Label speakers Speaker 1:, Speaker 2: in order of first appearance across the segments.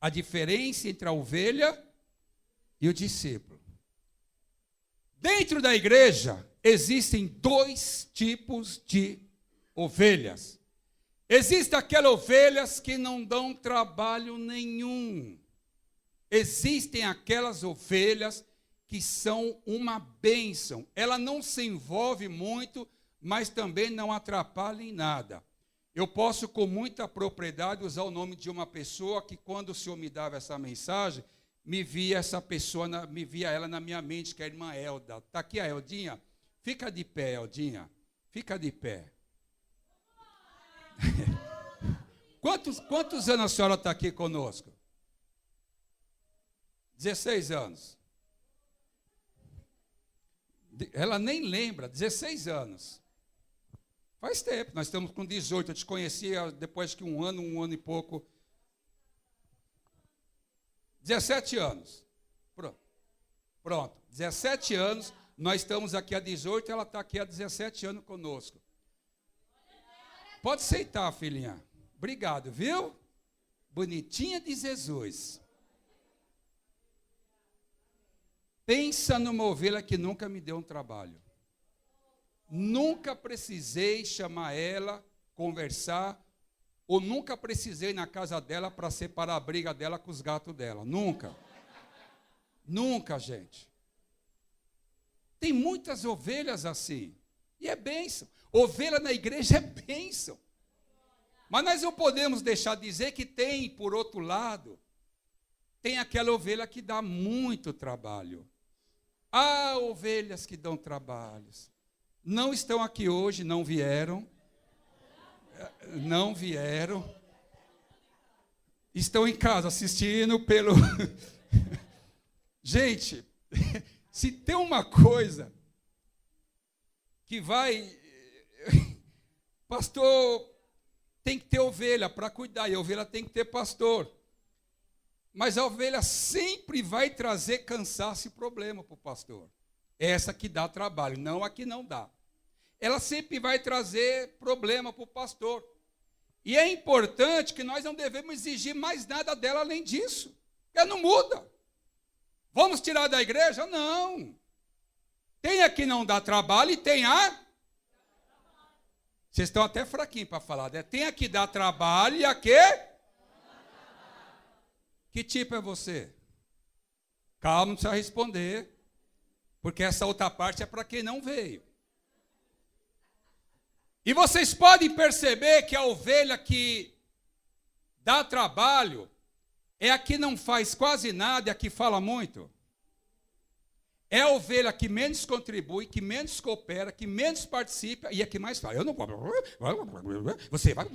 Speaker 1: a diferença entre a ovelha e o discípulo. Dentro da igreja, existem dois tipos de ovelhas. Existem aquelas ovelhas que não dão trabalho nenhum. Existem aquelas ovelhas que são uma bênção. Ela não se envolve muito, mas também não atrapalha em nada. Eu posso, com muita propriedade, usar o nome de uma pessoa que, quando o Senhor me dava essa mensagem, me via ela na minha mente, que é a irmã Elda. Está aqui a Eldinha? Fica de pé, Eldinha. Fica de pé. Quantos anos a senhora está aqui conosco? 16 anos. Ela nem lembra, 16 anos. Faz tempo, nós estamos com 18. Eu te conhecia depois que um ano e pouco. 17 anos. Pronto. 17 anos, nós estamos aqui há 18, ela está aqui há 17 anos conosco. Pode aceitar, filhinha. Obrigado, viu? Bonitinha de Jesus. Pensa numa ovelha que nunca me deu um trabalho. Nunca precisei chamar ela, conversar, ou nunca precisei ir na casa dela para separar a briga dela com os gatos dela. Nunca. Nunca, gente. Tem muitas ovelhas assim. E é bênção. Ovelha na igreja é bênção. Mas nós não podemos deixar de dizer que tem, por outro lado, tem aquela ovelha que dá muito trabalho. Há ovelhas que dão trabalhos. Não estão aqui hoje, não vieram. Não vieram. Estão em casa assistindo pelo... Gente, se tem uma coisa que vai... Pastor, tem que ter ovelha para cuidar, e a ovelha tem que ter pastor. Mas a ovelha sempre vai trazer cansaço e problema para o pastor. Essa que dá trabalho, não a que não dá. Ela sempre vai trazer problema para o pastor. E é importante que nós não devemos exigir mais nada dela além disso. Ela não muda. Vamos tirar da igreja? Não. Tem a que não dá trabalho e tem a... Vocês estão até fraquinhos para falar, né? Tem a que dá trabalho e a que... Que tipo é você? Calma, não precisa responder. Porque essa outra parte é para quem não veio. E vocês podem perceber que a ovelha que dá trabalho é a que não faz quase nada e a que fala muito. É a ovelha que menos contribui, que menos coopera, que menos participa e a que mais fala. Eu não posso. Você vai.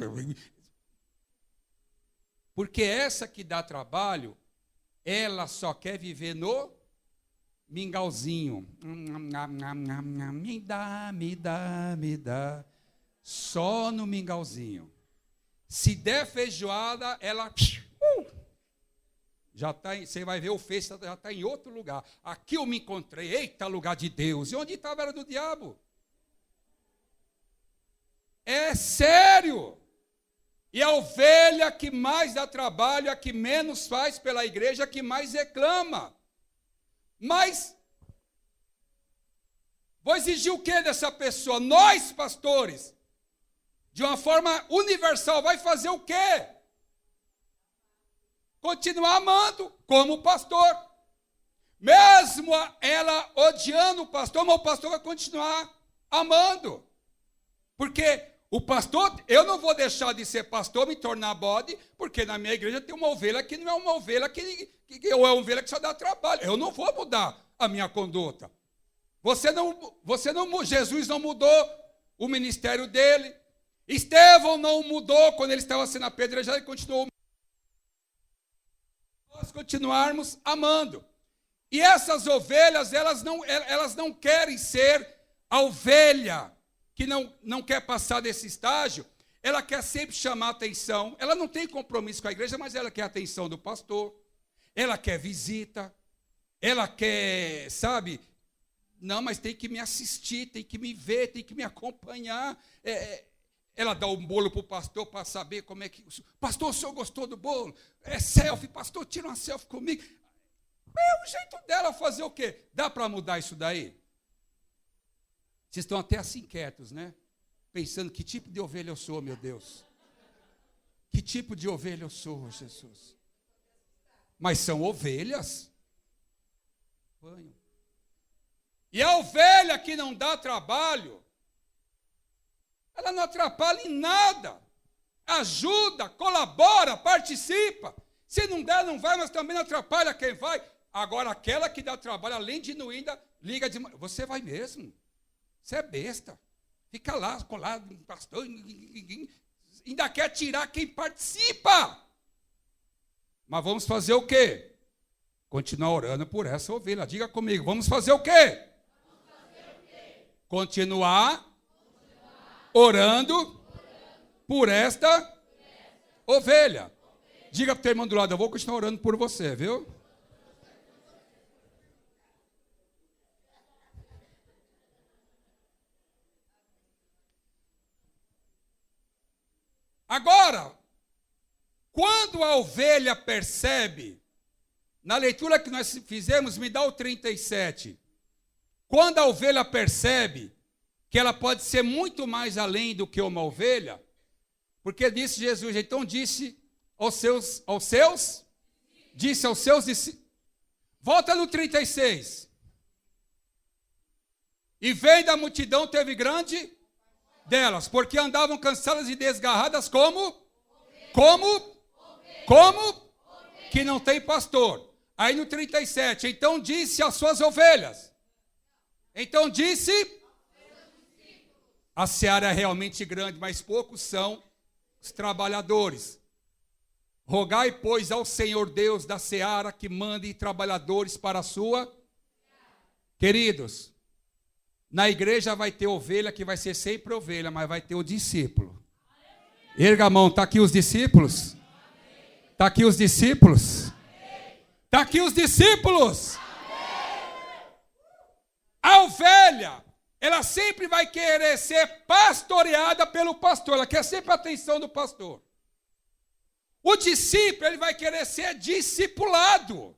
Speaker 1: Porque essa que dá trabalho, ela só quer viver no mingauzinho. Me dá. Só no mingauzinho. Se der feijoada, ela... Já tá você vai ver o Face, já está em outro lugar. Aqui eu me encontrei, eita, lugar de Deus. E onde estava era do diabo. É sério. E a ovelha que mais dá trabalho, a que menos faz pela igreja, a que mais reclama. Mas, vou exigir o que dessa pessoa? Nós, pastores, de uma forma universal, vai fazer o quê? Continuar amando como pastor. Mesmo ela odiando o pastor, mas o pastor vai continuar amando. Porque o pastor, eu não vou deixar de ser pastor, me tornar bode, porque na minha igreja tem uma ovelha que não é uma ovelha ou é uma ovelha que só dá trabalho. Eu não vou mudar a minha conduta. Jesus não mudou o ministério dele. Estevão não mudou quando ele estava sendo apedrejado, ele continuou. Nós continuarmos amando. E essas ovelhas, elas não querem ser a ovelha que não quer passar desse estágio. Ela quer sempre chamar atenção. Ela não tem compromisso com a igreja, mas ela quer a atenção do pastor. Ela quer visita. Ela quer, sabe? Não, mas tem que me assistir, tem que me ver, tem que me acompanhar. ela dá um bolo para o pastor para saber como é que... Pastor, o senhor gostou do bolo? É selfie, pastor, tira uma selfie comigo. É o jeito dela fazer o quê? Dá para mudar isso daí? Vocês estão até assim quietos, né? Pensando, que tipo de ovelha eu sou, meu Deus? Que tipo de ovelha eu sou, Jesus? Mas são ovelhas. E a ovelha que não dá trabalho, ela não atrapalha em nada. Ajuda, colabora, participa. Se não der, não vai, mas também não atrapalha quem vai. Agora, aquela que dá trabalho, além de não ainda, liga de... Você vai mesmo. Você é besta. Fica lá, colado, pastor, ainda quer tirar quem participa. Mas vamos fazer o quê? Continuar orando por essa ovelha. Diga comigo, vamos fazer o quê? Continuar orando por esta ovelha. Diga para o teu irmão do lado, eu vou continuar orando por você, viu? Agora, quando a ovelha percebe, na leitura que nós fizemos, me dá o 37. Quando a ovelha percebe que ela pode ser muito mais além do que uma ovelha, porque disse Jesus, então disse aos seus discípulos. Volta no 36. E vem da multidão, teve grande delas, porque andavam cansadas e desgarradas como? Que não tem pastor. Aí no 37, então disse às suas ovelhas. Então disse, a seara é realmente grande, mas poucos são os trabalhadores. Rogai, pois, ao Senhor Deus da seara que mande trabalhadores para a sua. Queridos, na igreja vai ter ovelha que vai ser sempre ovelha, mas vai ter o discípulo. Erga a mão, está aqui os discípulos? Está aqui os discípulos? Está aqui os discípulos? A ovelha, ela sempre vai querer ser pastoreada pelo pastor, ela quer sempre a atenção do pastor. O discípulo, ele vai querer ser discipulado.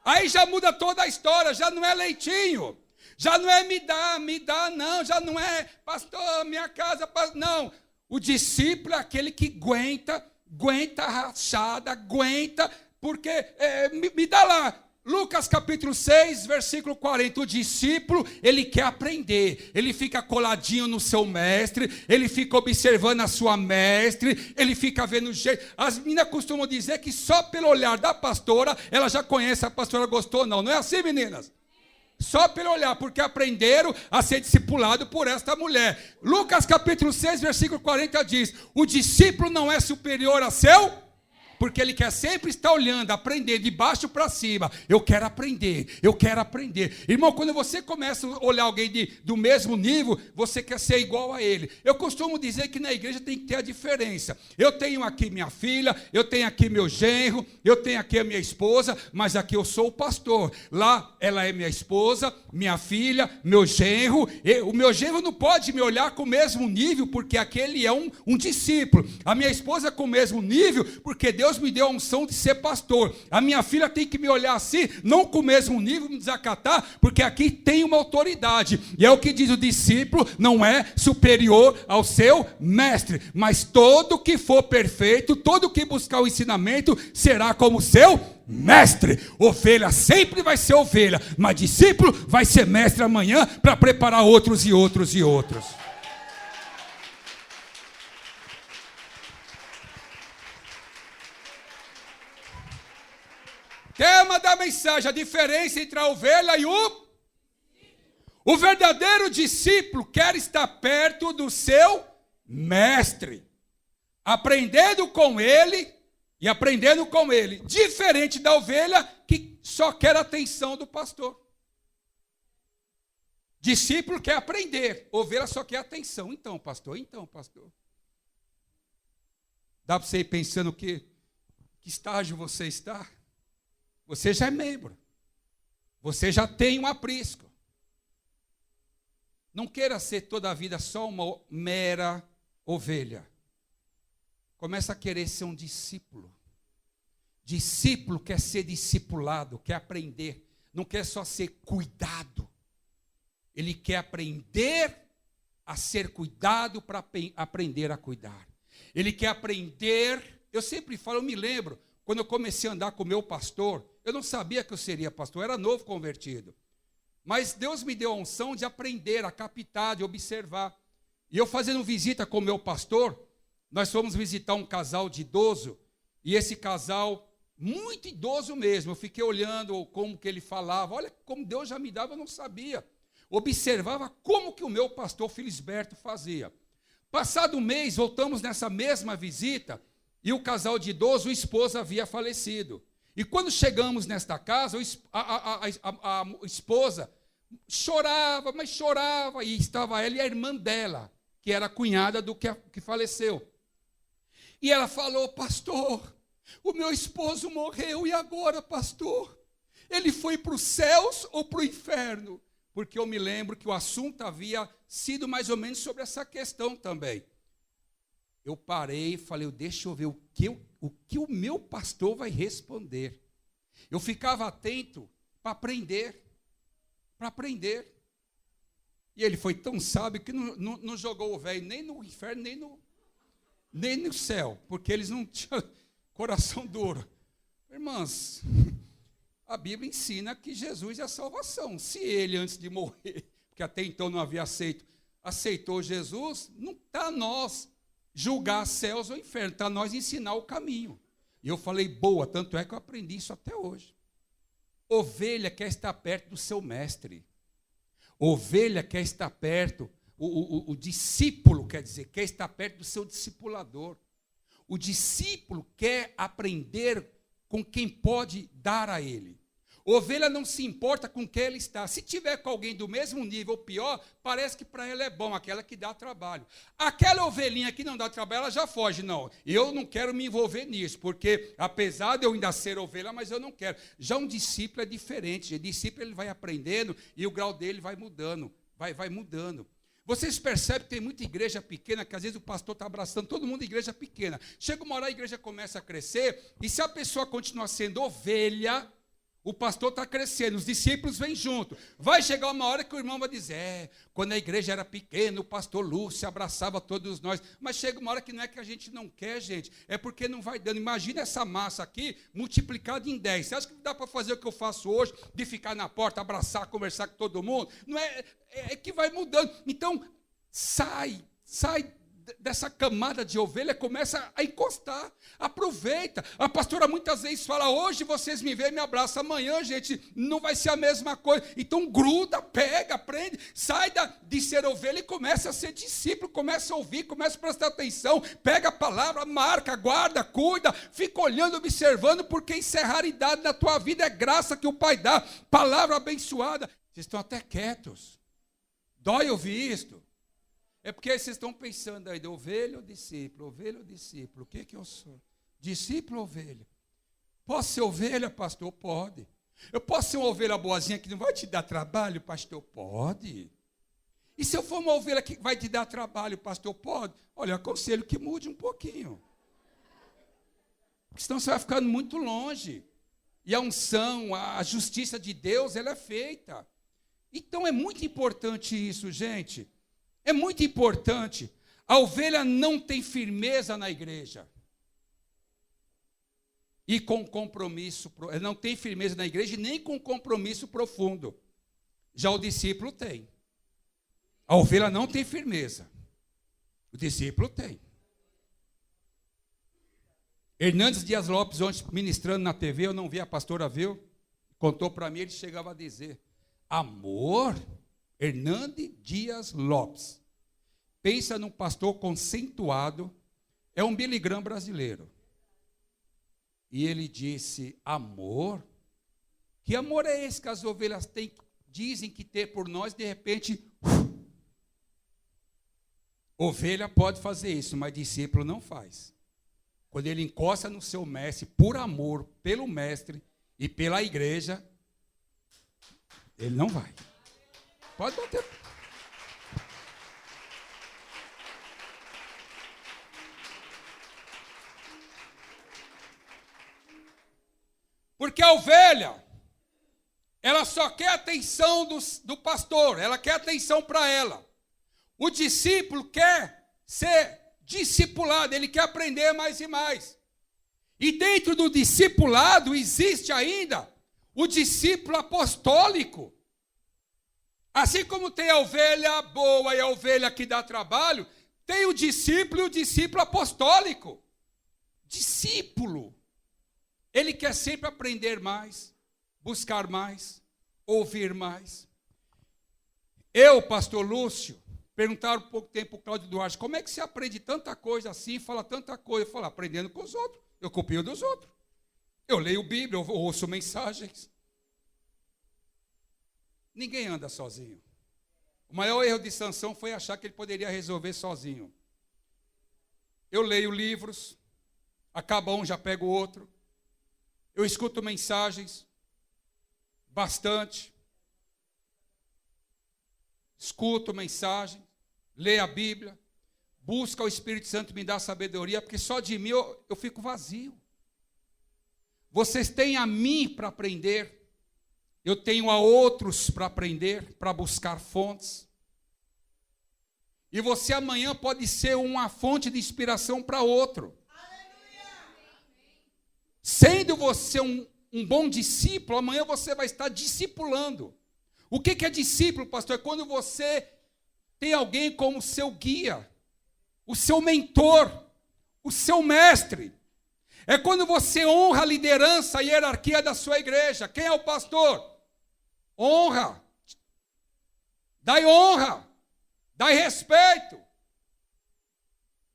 Speaker 1: Aí já muda toda a história, já não é leitinho, já não é me dá, não, já não é pastor, minha casa, não. O discípulo é aquele que aguenta a rachada, aguenta, porque me dá lá. Lucas capítulo 6, versículo 40, o discípulo, ele quer aprender, ele fica coladinho no seu mestre, ele fica observando a sua mestre, ele fica vendo o jeito. As meninas costumam dizer que só pelo olhar da pastora, ela já conhece a pastora gostou ou não. Não é assim, meninas? Só pelo olhar, porque aprenderam a ser discipulado por esta mulher. Lucas capítulo 6, versículo 40 diz, o discípulo não é superior a seu... Porque ele quer sempre estar olhando, aprender de baixo para cima. Eu quero aprender. Irmão, quando você começa a olhar alguém do mesmo nível, você quer ser igual a ele. Eu costumo dizer que na igreja tem que ter a diferença. Eu tenho aqui minha filha, eu tenho aqui meu genro, eu tenho aqui a minha esposa, mas aqui eu sou o pastor. Lá ela é minha esposa, minha filha, meu genro. O meu genro não pode me olhar com o mesmo nível, porque aquele é um discípulo. A minha esposa com o mesmo nível, porque Deus me deu a unção de ser pastor. A minha filha tem que me olhar assim, não com o mesmo nível, me desacatar, porque aqui tem uma autoridade. E é o que diz o discípulo, não é superior ao seu mestre, mas todo que for perfeito, todo que buscar o ensinamento, será como seu mestre. Ovelha sempre vai ser ovelha, mas discípulo vai ser mestre amanhã, para preparar outros e outros e outros. Tema da mensagem, a diferença entre a ovelha e o verdadeiro discípulo quer estar perto do seu mestre, aprendendo com ele, diferente da ovelha que só quer a atenção do pastor. Discípulo quer aprender, ovelha só quer atenção. Então, pastor. Dá para você ir pensando que estágio você está? Você já é membro. Você já tem um aprisco. Não queira ser toda a vida só uma mera ovelha começa a querer ser um discípulo. Discípulo quer ser discipulado, quer aprender, não quer só ser cuidado. Ele quer aprender a ser cuidado para aprender a cuidar. Ele quer aprender, eu sempre falo, eu me lembro, quando eu comecei a andar com o meu pastor, eu não sabia que eu seria pastor, eu era novo convertido. Mas Deus me deu a unção de aprender, a captar, de observar. E eu fazendo visita com o meu pastor, nós fomos visitar um casal de idoso, e esse casal, muito idoso mesmo, eu fiquei olhando como que ele falava, olha como Deus já me dava, eu não sabia. Observava como que o meu pastor Felisberto fazia. Passado um mês, voltamos nessa mesma visita, e o casal de idoso, a esposa havia falecido. E quando chegamos nesta casa, a esposa chorava, mas chorava, e estava ela e a irmã dela, que era a cunhada do que faleceu. E ela falou: pastor, o meu esposo morreu, e agora, pastor? Ele foi para os céus ou para o inferno? Porque eu me lembro que o assunto havia sido mais ou menos sobre essa questão também. Eu parei e falei: deixa eu ver o que o meu pastor vai responder. Eu ficava atento para aprender. E ele foi tão sábio que não jogou o velho nem no inferno, nem no céu, porque eles não tinham coração duro. Irmãs, a Bíblia ensina que Jesus é a salvação. Se ele, antes de morrer, porque até então não havia aceitou Jesus, não está a nós julgar céus ou inferno, está a nós ensinar o caminho. E eu falei: boa, tanto é que eu aprendi isso até hoje. Ovelha quer estar perto do seu mestre. Ovelha quer estar perto, o discípulo, quer dizer, quer estar perto do seu discipulador. O discípulo quer aprender com quem pode dar a ele. Ovelha não se importa com quem ela está. Se tiver com alguém do mesmo nível ou pior, parece que para ela é bom, aquela que dá trabalho. Aquela ovelhinha que não dá trabalho, ela já foge. Não, eu não quero me envolver nisso, porque apesar de eu ainda ser ovelha, mas eu não quero. Já um discípulo é diferente. O discípulo ele vai aprendendo e o grau dele vai mudando, vai mudando. Vocês percebem que tem muita igreja pequena, que às vezes o pastor está abraçando todo mundo em igreja pequena. Chega uma hora, a igreja começa a crescer, e se a pessoa continuar sendo ovelha, o pastor está crescendo, os discípulos vêm junto. Vai chegar uma hora que o irmão vai dizer: quando a igreja era pequena, o pastor Lúcio abraçava todos nós. Mas chega uma hora que não é que a gente não quer, gente, é porque não vai dando. Imagina essa massa aqui multiplicada em 10. Você acha que dá para fazer o que eu faço hoje, de ficar na porta, abraçar, conversar com todo mundo? Não é que vai mudando. Então, sai dessa camada de ovelha, começa a encostar, aproveita. A pastora muitas vezes fala: hoje vocês me veem, me abraçam, amanhã, gente, não vai ser a mesma coisa. Então gruda, pega, aprende, sai de ser ovelha e começa a ser discípulo, começa a ouvir, começa a prestar atenção, pega a palavra, marca, guarda, cuida, fica olhando, observando, porque isso é raridade na tua vida, é graça que o Pai dá, palavra abençoada. Vocês estão até quietos, dói ouvir isto. É porque vocês estão pensando aí de ovelha ou discípulo? Ovelha ou discípulo? O que eu sou? Discípulo ou ovelha? Posso ser ovelha, pastor? Pode. Eu posso ser uma ovelha boazinha que não vai te dar trabalho, pastor? Pode. E se eu for uma ovelha que vai te dar trabalho, pastor? Pode. Olha, eu aconselho que mude um pouquinho. Porque senão você vai ficando muito longe. E a unção, a justiça de Deus, ela é feita. Então é muito importante isso, gente. É muito importante. A ovelha não tem firmeza na igreja. E com compromisso, não tem firmeza na igreja nem com compromisso profundo. Já o discípulo tem. A ovelha não tem firmeza. O discípulo tem. Hernandes Dias Lopes, ontem ministrando na TV, eu não vi, a pastora viu, contou para mim, ele chegava a dizer: amor, Hernandes Dias Lopes. Pensa num pastor conceituado, é um Billy Graham brasileiro. E ele disse: amor? Que amor é esse que as ovelhas dizem que ter por nós, de repente... Ovelha pode fazer isso, mas discípulo não faz. Quando ele encosta no seu mestre, por amor, pelo mestre e pela igreja, ele não vai. Pode bater. Porque a ovelha, ela só quer a atenção do pastor, ela quer atenção para ela. O discípulo quer ser discipulado, ele quer aprender mais e mais. E dentro do discipulado existe ainda o discípulo apostólico. Assim como tem a ovelha boa e a ovelha que dá trabalho, tem o discípulo e o discípulo apostólico. Discípulo. Ele quer sempre aprender mais, buscar mais, ouvir mais. Eu, pastor Lúcio, perguntaram um pouco tempo para o Cláudio Duarte, como é que você aprende tanta coisa assim, fala tanta coisa? Eu falo, aprendendo com os outros. Eu copio dos outros. Eu leio Bíblia, eu ouço mensagens. Ninguém anda sozinho. O maior erro de Sansão foi achar que ele poderia resolver sozinho. Eu leio livros, acaba um, já pego o outro. Eu escuto mensagens, bastante. Escuto mensagem, leio a Bíblia, busca o Espírito Santo me dar sabedoria, porque só de mim eu fico vazio. Vocês têm a mim para aprender, eu tenho a outros para aprender, para buscar fontes. E você amanhã pode ser uma fonte de inspiração para outro. Sendo você um bom discípulo, amanhã você vai estar discipulando. O que é discípulo, pastor? É quando você tem alguém como seu guia, o seu mentor, o seu mestre. É quando você honra a liderança, a hierarquia da sua igreja. Quem é o pastor? Honra. Dai respeito.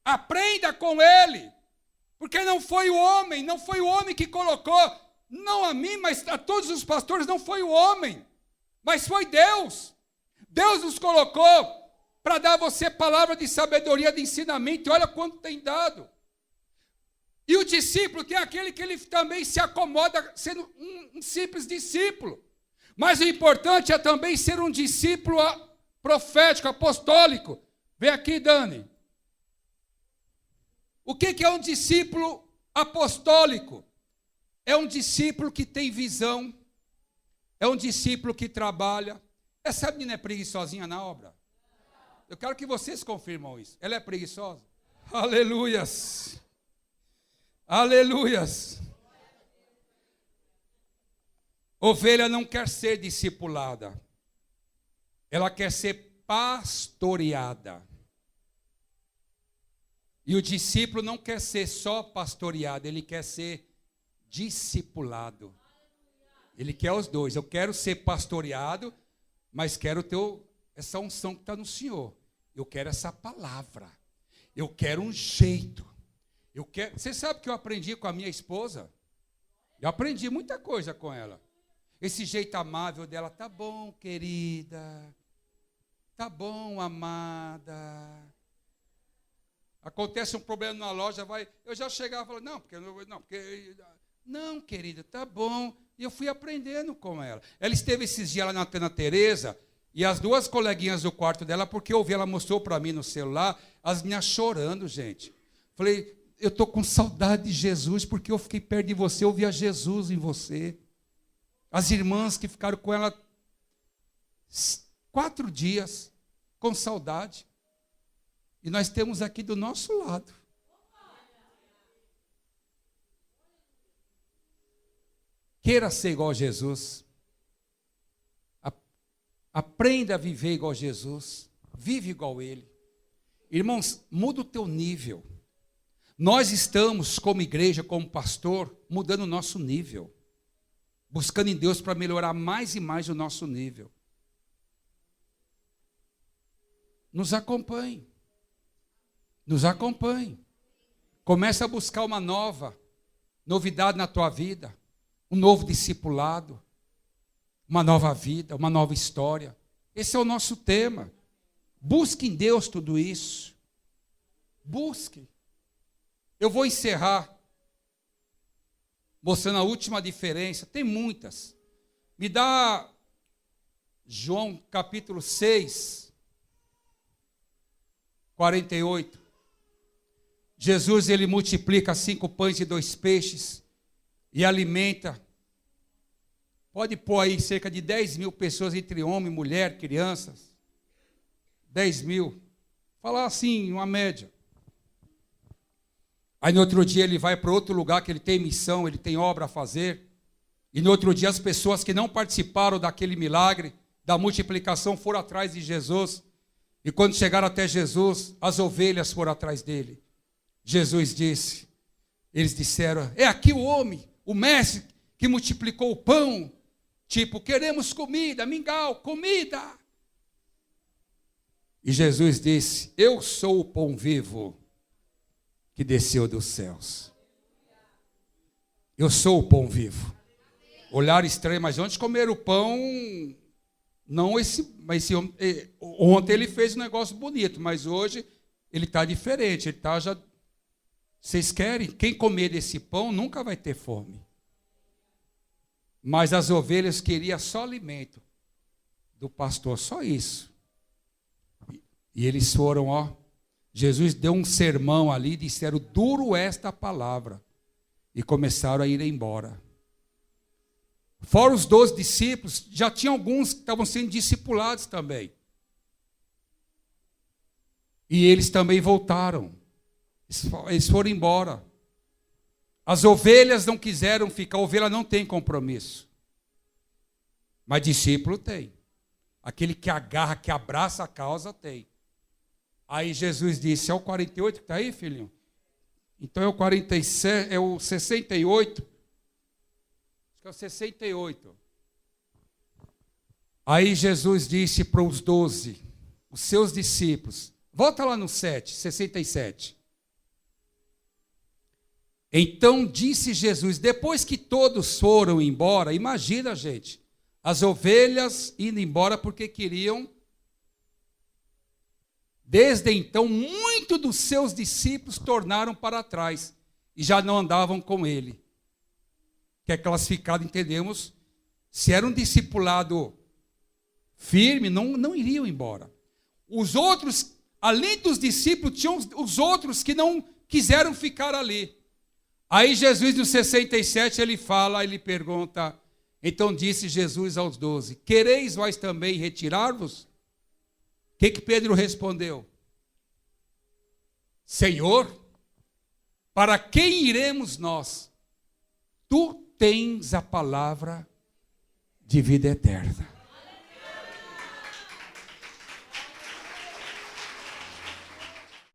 Speaker 1: Aprenda com ele. Porque não foi o homem que colocou, não a mim, mas a todos os pastores, não foi o homem, mas foi Deus. Deus nos colocou para dar a você palavra de sabedoria, de ensinamento, e olha quanto tem dado. E o discípulo tem aquele que ele também se acomoda sendo um simples discípulo. Mas o importante é também ser um discípulo profético, apostólico. Vem aqui, Dani. O que é um discípulo apostólico? É um discípulo que tem visão, é um discípulo que trabalha. Essa menina é preguiçosinha na obra? Eu quero que vocês confirmam isso. Ela é preguiçosa? Aleluias! Aleluias! Ovelha não quer ser discipulada, ela quer ser pastoreada. E o discípulo não quer ser só pastoreado, ele quer ser discipulado. Ele quer os dois. Eu quero ser pastoreado, mas quero essa unção que está no Senhor. Eu quero essa palavra. Eu quero um jeito. Você sabe que eu aprendi com a minha esposa? Eu aprendi muita coisa com ela. Esse jeito amável dela, tá bom, querida. Tá bom, amada. Acontece um problema na loja, eu já chegava e falava, não, querida, tá bom. E eu fui aprendendo com ela. Ela esteve esses dias lá na Antena Teresa, e as duas coleguinhas do quarto dela, porque eu ouvi, ela mostrou para mim no celular, as minhas chorando, gente. Falei, eu estou com saudade de Jesus, porque eu fiquei perto de você, eu via Jesus em você. As irmãs que ficaram com ela 4 dias, com saudade. E nós temos aqui do nosso lado. Queira ser igual a Jesus. Aprenda a viver igual a Jesus. Vive igual a Ele. Irmãos, muda o teu nível. Nós estamos, como igreja, como pastor, mudando o nosso nível. Buscando em Deus para melhorar mais e mais o nosso nível. Nos acompanhe. Nos acompanhe. Comece a buscar uma novidade na tua vida. Um novo discipulado. Uma nova vida, uma nova história. Esse é o nosso tema. Busque em Deus tudo isso. Busque. Eu vou encerrar mostrando a última diferença. Tem muitas. Me dá João capítulo 6, 48. Jesus, ele multiplica 5 pães e 2 peixes e alimenta Pode pôr aí cerca de 10 mil pessoas entre homem, mulher, crianças. 10 mil. Falar assim, uma média. Aí no outro dia ele vai para outro lugar que ele tem missão, ele tem obra a fazer. E no outro dia as pessoas que não participaram daquele milagre, da multiplicação, foram atrás de Jesus. E quando chegaram até Jesus, as ovelhas foram atrás dele. Jesus disse, eles disseram, é aqui o homem, o mestre que multiplicou o pão. Tipo, queremos comida, mingau, comida. E Jesus disse, eu sou o pão vivo que desceu dos céus. Eu sou o pão vivo. Olhar estranho, mas antes de comer o pão, não ontem ele fez um negócio bonito, mas hoje ele está diferente, ele está já... Vocês querem? Quem comer desse pão nunca vai ter fome. Mas as ovelhas queriam só alimento do pastor, só isso. E eles foram, Jesus deu um sermão ali e disseram, duro esta palavra. E começaram a ir embora. Fora os 12 discípulos, já tinha alguns que estavam sendo discipulados também. E eles também voltaram. Eles foram embora. As ovelhas não quiseram ficar, a ovelha não tem compromisso. Mas discípulo tem. Aquele que agarra, que abraça a causa, tem. Aí Jesus disse, é o 48 que está aí, filhinho? Então é o 47, é o 68. Acho que é o 68. Aí Jesus disse para os 12, os seus discípulos, volta lá no 7, 67. Então disse Jesus, depois que todos foram embora, imagina, gente, as ovelhas indo embora porque queriam. Desde então, muitos dos seus discípulos tornaram para trás e já não andavam com ele. Que é classificado, entendemos, se era um discipulado firme, não iriam embora. Os outros, além dos discípulos, tinham os outros que não quiseram ficar ali. Aí Jesus, no 67, ele pergunta, então disse Jesus aos 12, quereis vós também retirar-vos? O que Pedro respondeu? Senhor, para quem iremos nós? Tu tens a palavra de vida eterna.